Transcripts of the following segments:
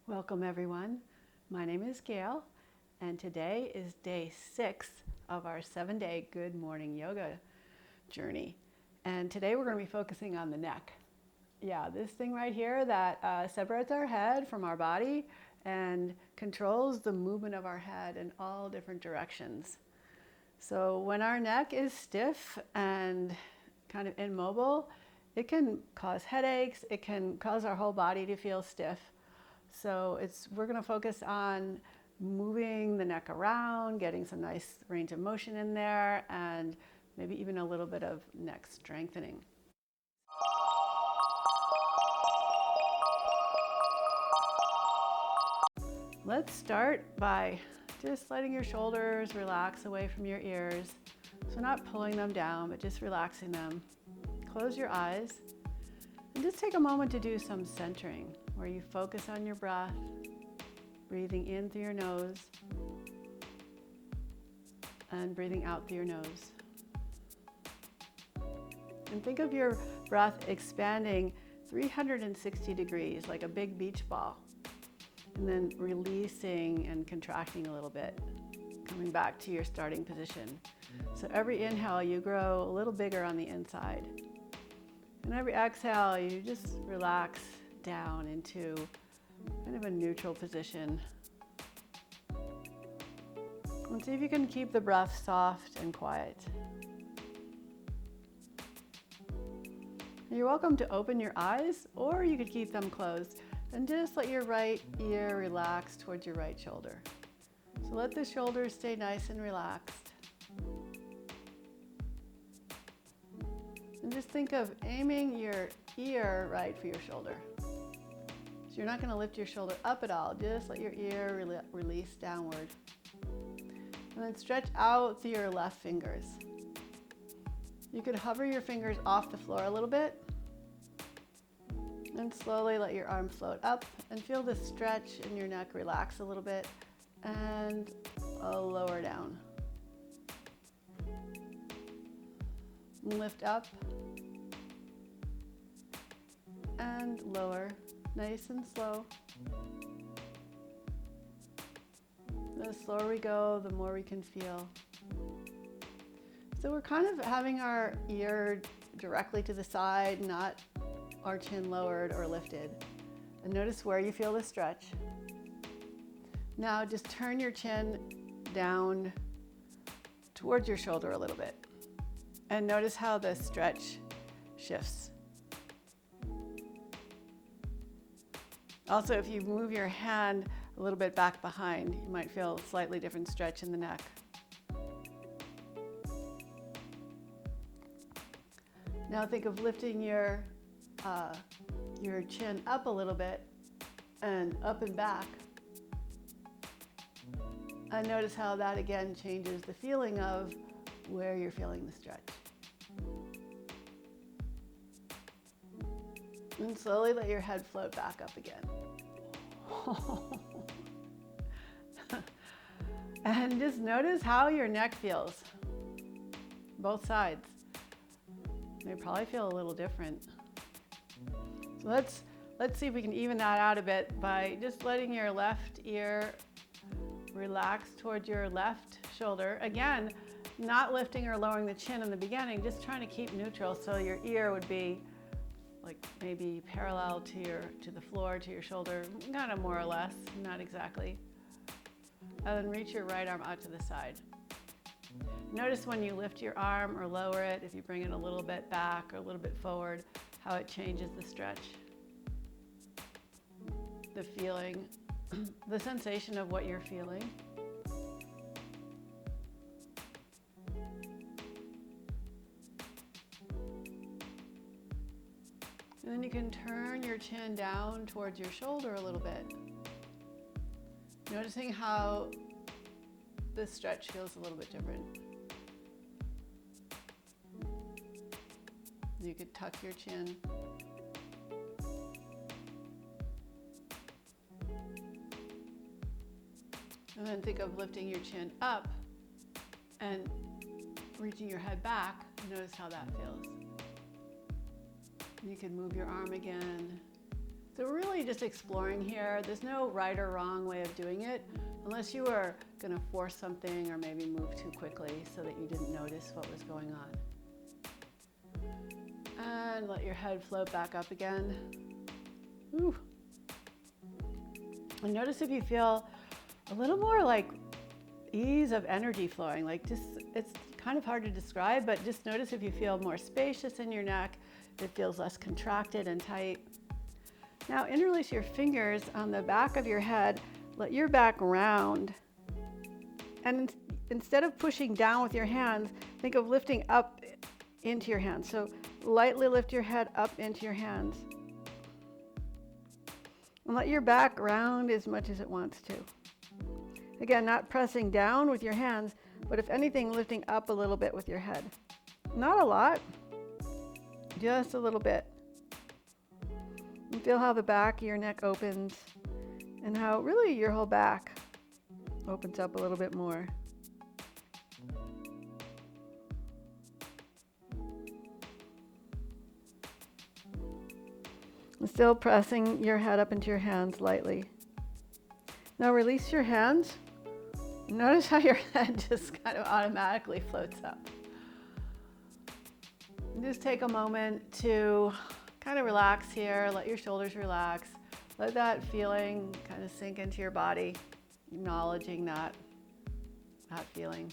Welcome everyone. My name is Gayle, and today is day 6 of our 7-day Good Morning Yoga journey. And today we're going to be focusing on the neck. Yeah, this thing right here that separates our head from our body and controls the movement of our head in all different directions. So when our neck is stiff and kind of immobile, it can cause headaches, it can cause our whole body to feel stiff. So we're going to focus on moving the neck around, getting some nice range of motion in there, and maybe even a little bit of neck strengthening. Let's start by just letting your shoulders relax away from your ears. So not pulling them down, but just relaxing them. Close your eyes and just take a moment to do some centering, where you focus on your breath, breathing in through your nose and breathing out through your nose. And think of your breath expanding 360 degrees like a big beach ball, and then releasing and contracting a little bit, coming back to your starting position. So every inhale, you grow a little bigger on the inside. And every exhale, you just relax down into kind of a neutral position. And see if you can keep the breath soft and quiet. You're welcome to open your eyes, or you could keep them closed and just let your right ear relax towards your right shoulder. So let the shoulders stay nice and relaxed. And just think of aiming your ear right for your shoulder. So you're not going to lift your shoulder up at all, just let your ear release downward. And then stretch out through your left fingers. You could hover your fingers off the floor a little bit, and slowly let your arm float up and feel the stretch in your neck relax a little bit, and lower down. And lift up and lower, nice and slow. The slower we go, the more we can feel. So we're kind of having our ear directly to the side, not our chin lowered or lifted. And notice where you feel the stretch. Now just turn your chin down towards your shoulder a little bit. And notice how the stretch shifts. Also, if you move your hand a little bit back behind, you might feel a slightly different stretch in the neck. Now think of lifting your chin up a little bit and up and back. And notice how that again changes the feeling of where you're feeling the stretch. And slowly let your head float back up again. And just notice how your neck feels. Both sides. They probably feel a little different. So let's see if we can even that out a bit by just letting your left ear relax towards your left shoulder. Again, not lifting or lowering the chin in the beginning, just trying to keep neutral so your ear would be like maybe parallel to the floor, to your shoulder, kind of more or less, not exactly. And then reach your right arm out to the side. Notice when you lift your arm or lower it, if you bring it a little bit back or a little bit forward, how it changes the stretch. The feeling, the sensation of what you're feeling. And then you can turn your chin down towards your shoulder a little bit. Noticing how the stretch feels a little bit different. You could tuck your chin. And then think of lifting your chin up and reaching your head back. Notice how that feels. You can move your arm again, So we're really just exploring here. There's no right or wrong way of doing it, unless you were going to force something or maybe move too quickly so that you didn't notice what was going on. And let your head float back up again. Ooh. And notice if you feel a little more like ease of energy flowing, like just, it's kind of hard to describe, but just notice if you feel more spacious in your neck, it feels less contracted and tight. Now interlace your fingers on the back of your head, let your back round. And instead of pushing down with your hands, think of lifting up into your hands. So lightly lift your head up into your hands. And let your back round as much as it wants to. Again, not pressing down with your hands, but if anything, lifting up a little bit with your head. Not a lot, just a little bit. And feel how the back of your neck opens and how really your whole back opens up a little bit more. And still pressing your head up into your hands lightly. Now release your hands. Notice how your head just kind of automatically floats up. And just take a moment to kind of relax here. Let your shoulders relax. Let that feeling kind of sink into your body, acknowledging that feeling.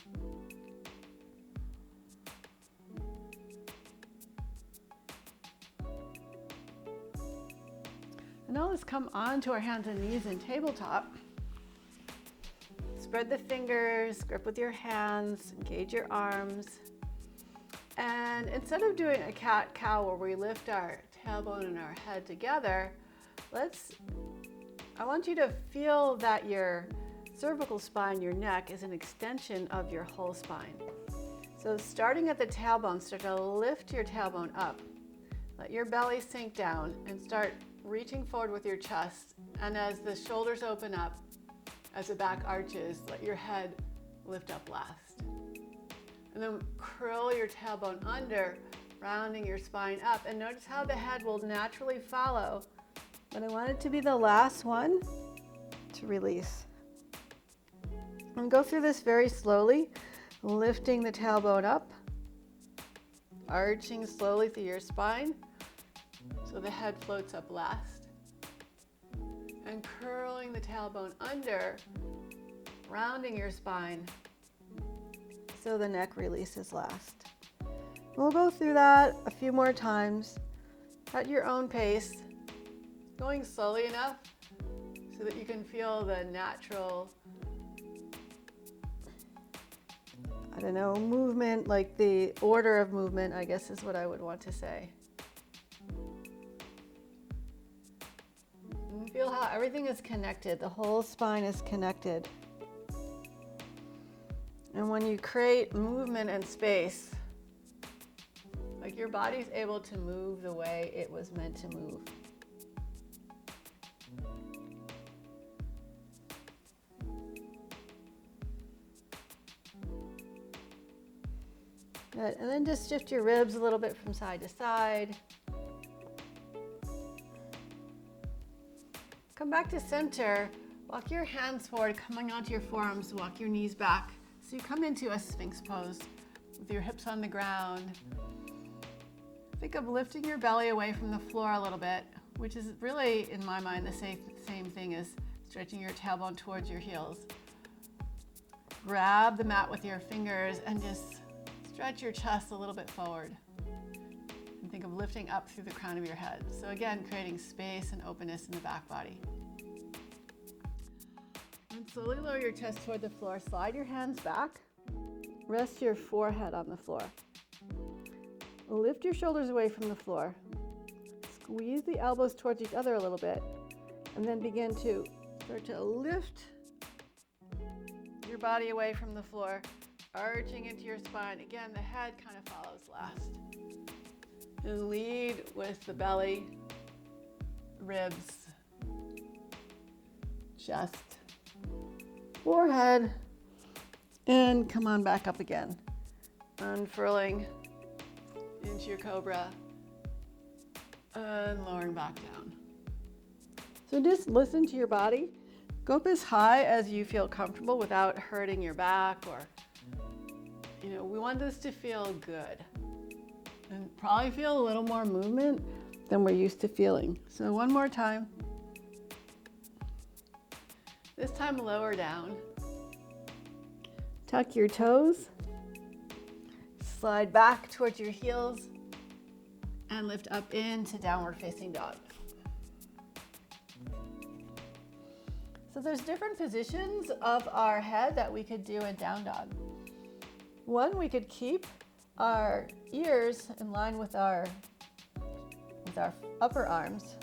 And now let's come onto our hands and knees in tabletop. Spread the fingers, grip with your hands, engage your arms. And instead of doing a cat-cow where we lift our tailbone and our head together, I want you to feel that your cervical spine, your neck, is an extension of your whole spine. So starting at the tailbone, start to lift your tailbone up. Let your belly sink down and start reaching forward with your chest. And as the shoulders open up, as the back arches, let your head lift up last. And then curl your tailbone under, rounding your spine up. And notice how the head will naturally follow. But I want it to be the last one to release. And go through this very slowly, lifting the tailbone up, arching slowly through your spine so the head floats up last. And curling the tailbone under, rounding your spine so the neck releases last. We'll go through that a few more times at your own pace, going slowly enough so that you can feel the natural, movement, like the order of movement, I guess is what I would want to say. And feel how everything is connected. The whole spine is connected. And when you create movement and space, like your body's able to move the way it was meant to move. Good. And then just shift your ribs a little bit from side to side. Come back to center. Walk your hands forward, coming onto your forearms. Walk your knees back. So you come into a Sphinx pose with your hips on the ground. Think of lifting your belly away from the floor a little bit, which is really, in my mind, the same thing as stretching your tailbone towards your heels. Grab the mat with your fingers and just stretch your chest a little bit forward. And think of lifting up through the crown of your head. So again, creating space and openness in the back body. And slowly lower your chest toward the floor. Slide your hands back. Rest your forehead on the floor. Lift your shoulders away from the floor. Squeeze the elbows towards each other a little bit. And then begin to start to lift your body away from the floor, arching into your spine. Again, the head kind of follows last. And lead with the belly, ribs, chest, forehead, and come on back up again. Unfurling into your cobra and lowering back down. So just listen to your body. Go up as high as you feel comfortable without hurting your back, or, we want this to feel good. And probably feel a little more movement than we're used to feeling. So one more time. This time lower down. Tuck your toes. Slide back towards your heels and lift up into downward facing dog. So there's different positions of our head that we could do in down dog. One, we could keep our ears in line with our upper arms.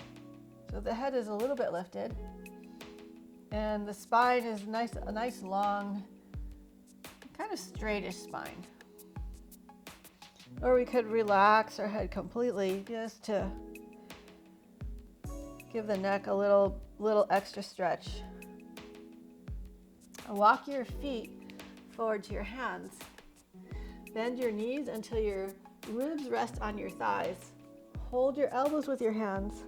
So the head is a little bit lifted and the spine is a nice long, kind of straightish spine. Or we could relax our head completely just to give the neck a little extra stretch. Walk your feet forward to your hands. Bend your knees until your ribs rest on your thighs. Hold your elbows with your hands.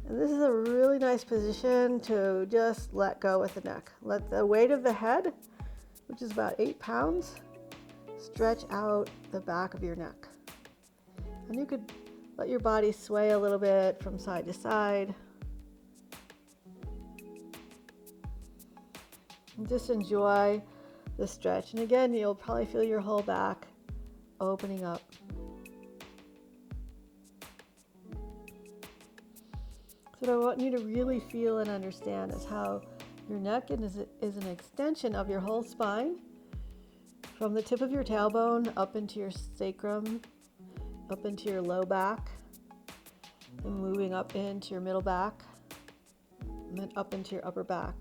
And this is a really nice position to just let go with the neck. Let the weight of the head, which is about 8 pounds, stretch out the back of your neck. And you could let your body sway a little bit from side to side. And just enjoy the stretch. And again, you'll probably feel your whole back opening up. So what I want you to really feel and understand is how your neck is an extension of your whole spine, from the tip of your tailbone up into your sacrum, up into your low back, and moving up into your middle back, and then up into your upper back,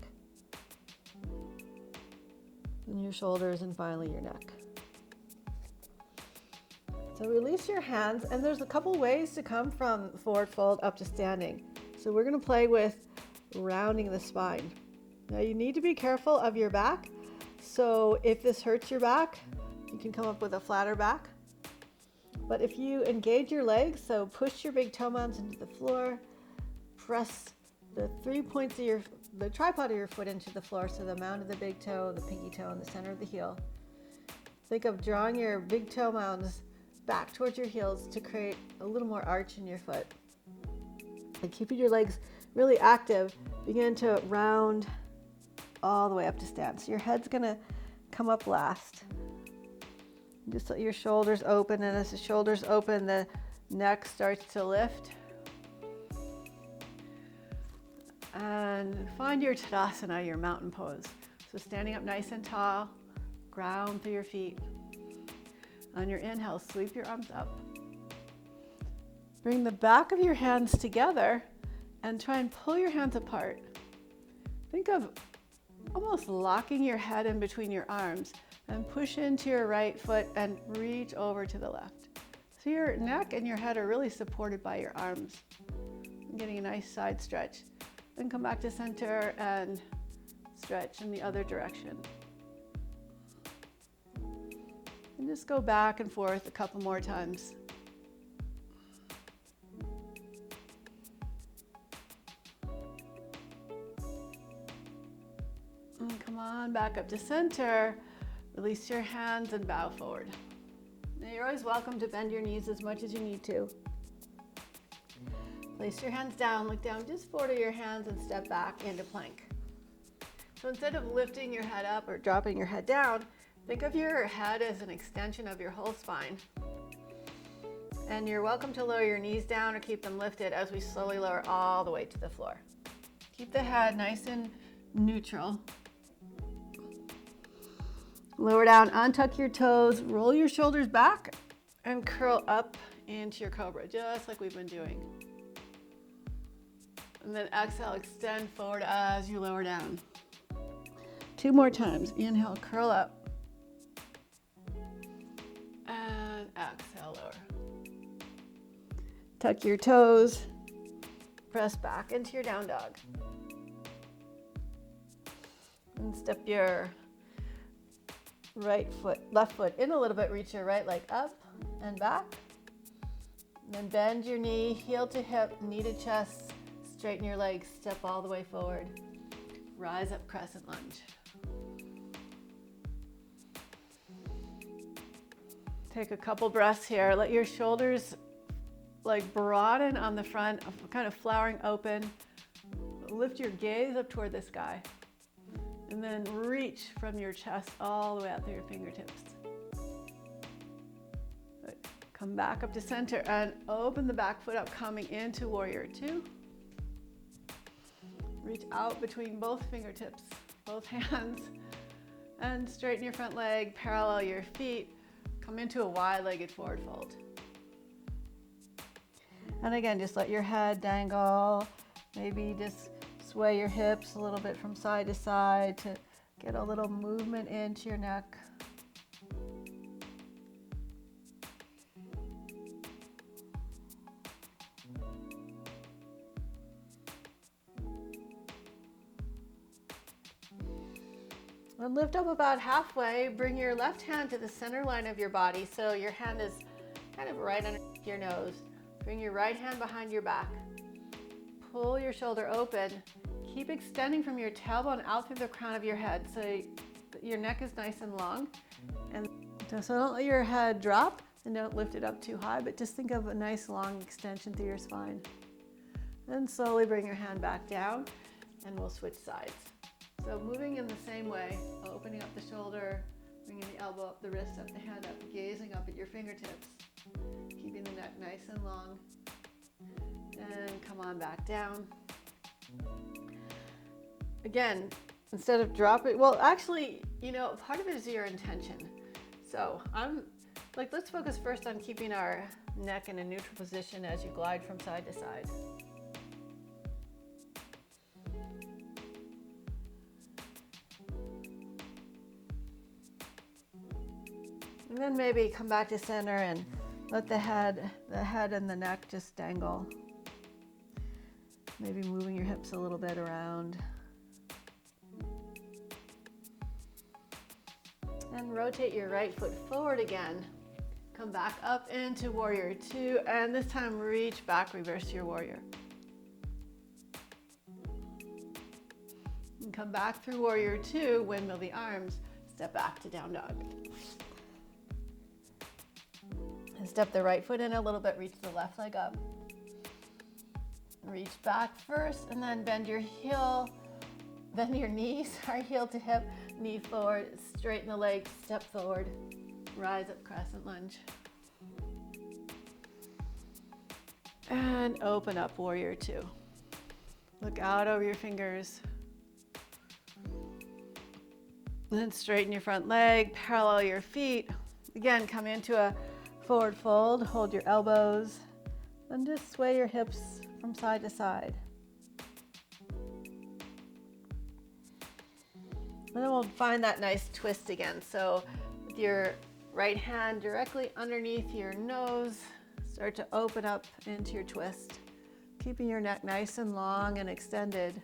and your shoulders, and finally your neck. So release your hands, and there's a couple ways to come from forward fold up to standing. So we're going to play with rounding the spine. Now you need to be careful of your back. So if this hurts your back, you can come up with a flatter back. But if you engage your legs, so push your big toe mounds into the floor, press the 3 points of the tripod of your foot into the floor, so the mound of the big toe, the pinky toe, and the center of the heel. Think of drawing your big toe mounds back towards your heels to create a little more arch in your foot. And keeping your legs really active, begin to round all the way up to stand. So your head's gonna come up last. Just let your shoulders open, and as the shoulders open, the neck starts to lift. And find your Tadasana, your mountain pose. So standing up nice and tall, ground through your feet. On your inhale, sweep your arms up. Bring the back of your hands together and try and pull your hands apart. Think of almost locking your head in between your arms, and push into your right foot and reach over to the left. So your neck and your head are really supported by your arms. Getting a nice side stretch. Then come back to center and stretch in the other direction. And just go back and forth a couple more times. And come on back up to center. Release your hands and bow forward. Now you're always welcome to bend your knees as much as you need to. Place your hands down, look down just forward of your hands and step back into plank. So instead of lifting your head up or dropping your head down, think of your head as an extension of your whole spine. And you're welcome to lower your knees down or keep them lifted as we slowly lower all the way to the floor. Keep the head nice and neutral. Lower down, untuck your toes, roll your shoulders back, and curl up into your cobra, just like we've been doing. And then exhale, extend forward as you lower down. 2 more times. Inhale, curl up. And exhale, lower. Tuck your toes, press back into your down dog. And step your left foot in a little bit, reach your right leg up and back. And then bend your knee, heel to hip, knee to chest, Straighten your legs, step all the way forward. Rise up, crescent lunge. Take a couple breaths here. Let your shoulders like broaden on the front, kind of flowering open. Lift your gaze up toward the sky. And then reach from your chest all the way out through your fingertips. Come back up to center and open the back foot up, coming into warrior two. Reach out between both fingertips, both hands, and straighten your front leg, parallel your feet. Come into a wide-legged forward fold. And again, just let your head dangle. Maybe just sway your hips a little bit from side to side to get a little movement into your neck. And lift up about halfway. Bring your left hand to the center line of your body, so your hand is kind of right underneath your nose. Bring your right hand behind your back. Pull your shoulder open. Keep extending from your tailbone out through the crown of your head, so your neck is nice and long. And so don't let your head drop and don't lift it up too high, but just think of a nice long extension through your spine. Then slowly bring your hand back down and we'll switch sides. So moving in the same way, opening up the shoulder, bringing the elbow up, the wrist up, the hand up, gazing up at your fingertips, keeping the neck nice and long. And come on back down. Again, instead of dropping, well, actually, you know, part of it is your intention. So let's focus first on keeping our neck in a neutral position as you glide from side to side. And then maybe come back to center and let the head and the neck just dangle. Maybe moving your hips a little bit around. And rotate your right foot forward again. Come back up into warrior two, and this time reach back, reverse your warrior. And come back through warrior two, windmill the arms, step back to down dog. And step the right foot in a little bit, reach the left leg up. Reach back first, and then bend your heel, bend your knees, heel to hip, knee forward, straighten the legs, step forward, rise up, crescent lunge. And open up, warrior two. Look out over your fingers. And then straighten your front leg, parallel your feet. Again, come into a forward fold, hold your elbows, and just sway your hips from side to side. And then we'll find that nice twist again. So with your right hand directly underneath your nose, start to open up into your twist, keeping your neck nice and long and extended.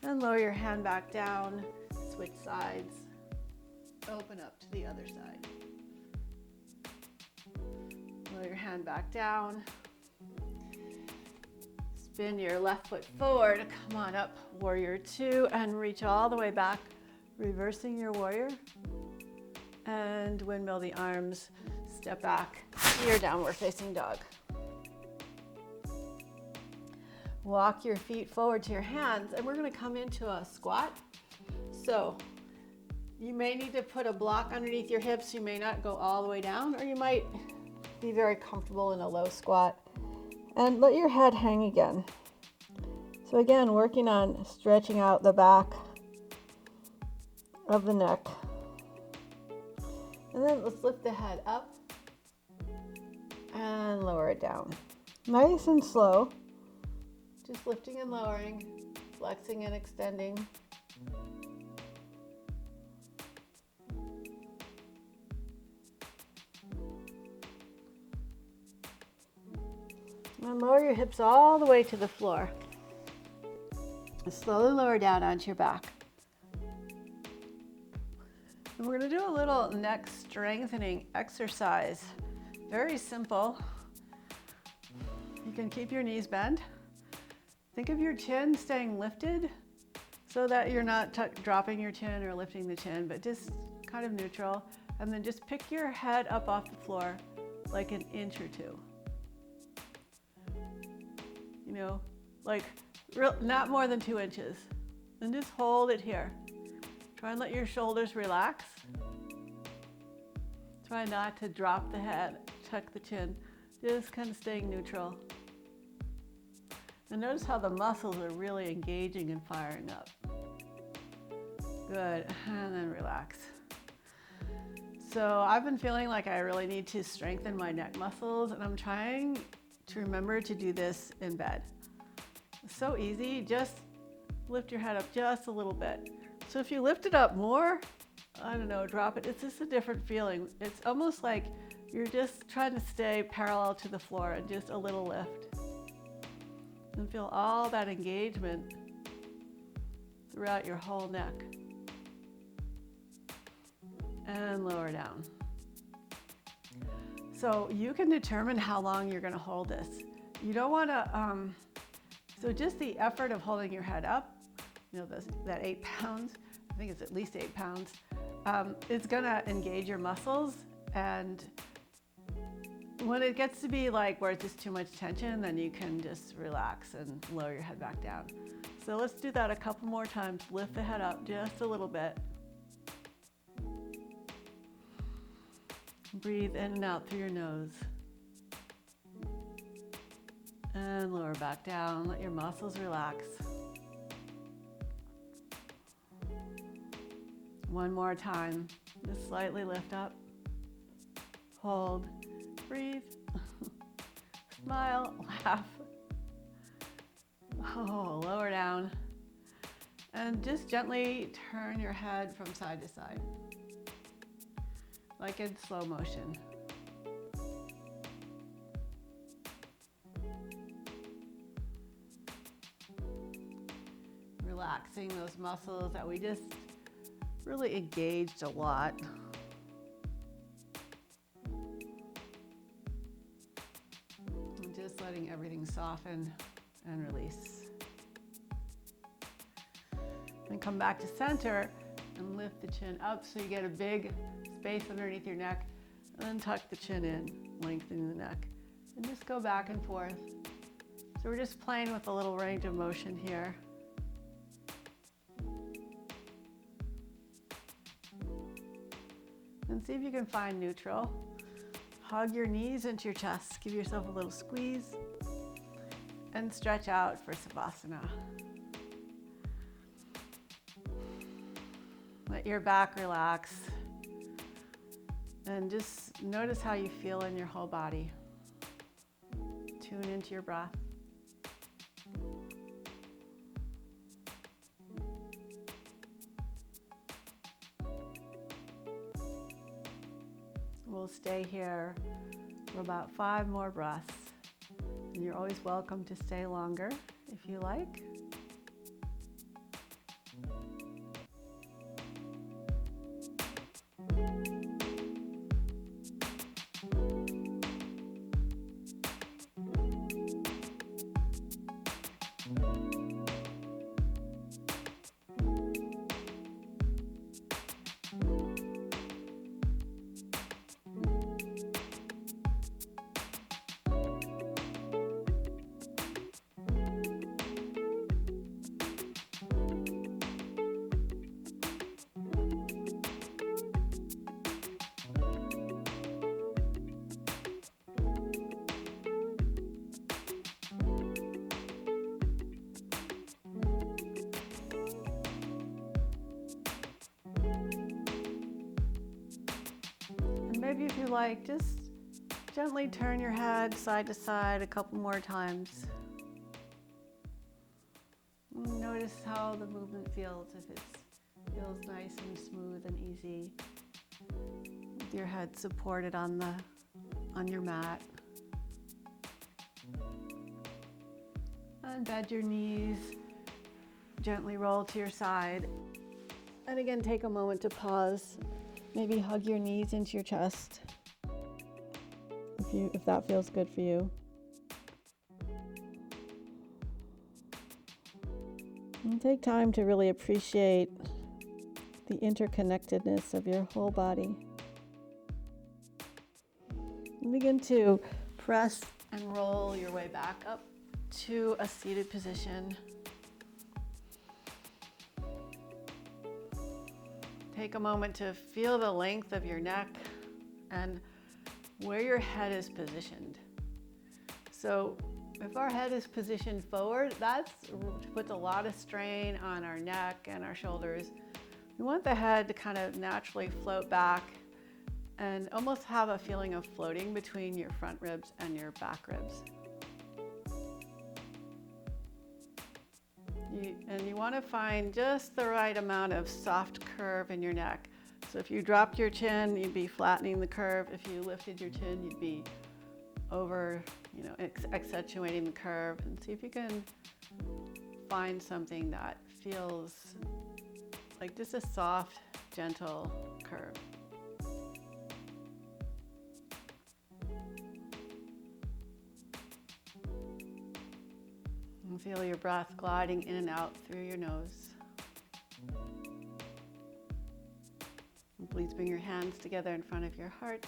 And lower your hand back down, switch sides, open up to the other side. Lower your hand back down. Spin your left foot forward. Come on up, warrior two, and reach all the way back, reversing your warrior. And windmill the arms, step back to your downward facing dog. Walk your feet forward to your hands, and we're going to come into a squat. So you may need to put a block underneath your hips. You may not go all the way down, or you might be very comfortable in a low squat. And let your head hang again. So again, working on stretching out the back of the neck. And then let's lift the head up and lower it down. Nice and slow. Just lifting and lowering, flexing and extending. And lower your hips all the way to the floor. And slowly lower down onto your back. And we're going to do a little neck strengthening exercise. Very simple. You can keep your knees bent. Think of your chin staying lifted so that you're not dropping your chin or lifting the chin, but just kind of neutral. And then just pick your head up off the floor like an inch or two. You know, like not more than 2 inches. And just hold it here. Try and let your shoulders relax. Try not to drop the head, tuck the chin. Just kind of staying neutral. And notice how the muscles are really engaging and firing up. Good, and then relax. So I've been feeling like I really need to strengthen my neck muscles, and I'm trying to remember to do this in bed. It's so easy, just lift your head up just a little bit. So if you lift it up more, I don't know, drop it, it's just a different feeling. It's almost like you're just trying to stay parallel to the floor and just a little lift. And feel all that engagement throughout your whole neck. And lower down. So you can determine how long you're going to hold this. You don't want to, so just the effort of holding your head up, you know, that 8 pounds, I think it's at least 8 pounds, it's going to engage your muscles. And when it gets to be like where it's just too much tension, then you can just relax and lower your head back down. So let's do that a couple more times. Lift the head up just a little bit. Breathe in and out through your nose. And lower back down. Let your muscles relax. One more time. Just slightly lift up. Hold. Breathe. Smile. Laugh. Oh, lower down. And just gently turn your head from side to side, like in slow motion. Relaxing those muscles that we just really engaged a lot. And just letting everything soften and release. And come back to center and lift the chin up so you get a big space underneath your neck, and then tuck the chin in, lengthening the neck. And just go back and forth. So we're just playing with a little range of motion here. And see if you can find neutral. Hug your knees into your chest. Give yourself a little squeeze. And stretch out for Savasana. Let your back relax. And just notice how you feel in your whole body. Tune into your breath. We'll stay here for about 5 more breaths. And you're always welcome to stay longer if you like. Maybe if you like, just gently turn your head side to side a couple more times. Notice how the movement feels, if it feels nice and smooth and easy. With your head supported on your mat. And bend your knees, gently roll to your side. And again, take a moment to pause. Maybe hug your knees into your chest, if that feels good for you. And take time to really appreciate the interconnectedness of your whole body. And begin to press and roll your way back up to a seated position. Take a moment to feel the length of your neck and where your head is positioned. So if our head is positioned forward, that puts a lot of strain on our neck and our shoulders. We want the head to kind of naturally float back and almost have a feeling of floating between your front ribs and your back ribs. You want to find just the right amount of soft curve in your neck. So if you dropped your chin, you'd be flattening the curve. If you lifted your chin, you'd be over, accentuating the curve. And see if you can find something that feels like just a soft, gentle curve. And feel your breath gliding in and out through your nose. And please bring your hands together in front of your heart.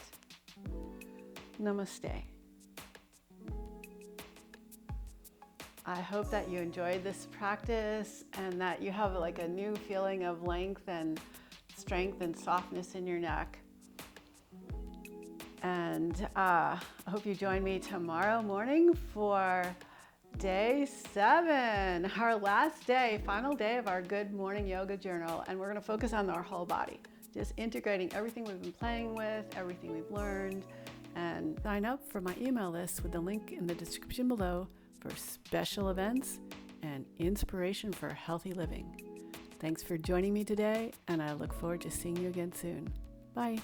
Namaste. I hope that you enjoyed this practice and that you have like a new feeling of length and strength and softness in your neck. And I hope you join me tomorrow morning for day 7, our last day, final day of our Good Morning Yoga Journal. And we're going to focus on our whole body, just integrating everything we've been playing with, everything we've learned. And sign up for my email list with the link in the description below for special events and inspiration for healthy living. Thanks for joining me today, and I look forward to seeing you again soon. Bye.